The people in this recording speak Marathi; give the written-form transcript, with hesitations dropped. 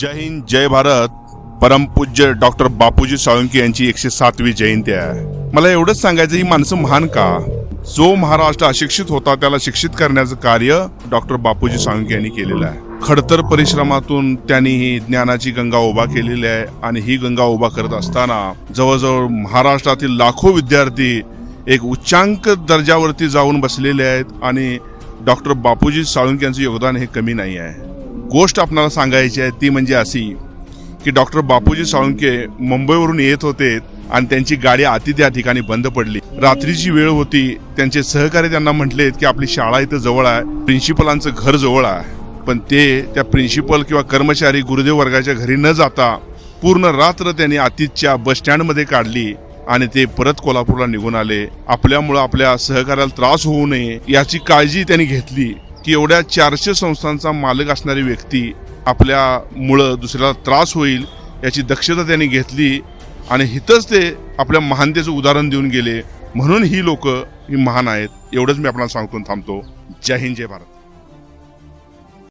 जय हिंद जय भारत. परमपूज्य डॉक्टर बापूजी साळुंखे यांची 107वी जयंती आहे. मला एवढंच सांगायचं, ही माणसं महान का? जो महाराष्ट्र अशिक्षित होता त्याला शिक्षित करण्याचं कार्य डॉक्टर बापूजी साळुंखे यांनी केलेलं आहे. खडतर परिश्रमातून त्यांनी ही ज्ञानाची गंगा उभा केलेली आहे आणि ही गंगा उभा करत असताना जवळजवळ महाराष्ट्रातील लाखो विद्यार्थी एक उच्चांक दर्जावरती जाऊन बसलेले आहेत आणि डॉक्टर बापूजी साळुंखे यांचं योगदान हे कमी नाही आहे. गोष्ट आपल्याला सांगायची आहे ती म्हणजे अशी की डॉक्टर बापूजी साळुंखे मुंबईवरून येत होते आणि त्यांची गाडी आधी त्या ठिकाणी बंद पडली. रात्रीची वेळ होती. त्यांचे सहकारी त्यांना म्हटले की आपली शाळा इथं जवळ आहे, प्रिन्सिपलांचं घर जवळ आहे. पण ते त्या प्रिन्सिपल किंवा कर्मचारी गुरुदेव वर्गाच्या घरी न जाता पूर्ण रात्र त्यांनी आतिथच्या बस स्टँडमध्ये काढली आणि ते परत कोल्हापूरला निघून आले. आपल्यामुळे आपल्या सहकार्याला त्रास होऊ नये याची काळजी त्यांनी घेतली की एवढ्या 400 संस्थांचा मालक असणारी व्यक्ती आपल्यामुळं दुसऱ्याला त्रास होईल याची दक्षता त्यांनी घेतली आणि हितच ते आपल्या महानतेचं उदाहरण देऊन गेले. म्हणून ही लोक ही महान आहेत. एवढंच मी आपल्याला सांगतो थांबतो. जय हिंद जय भारत.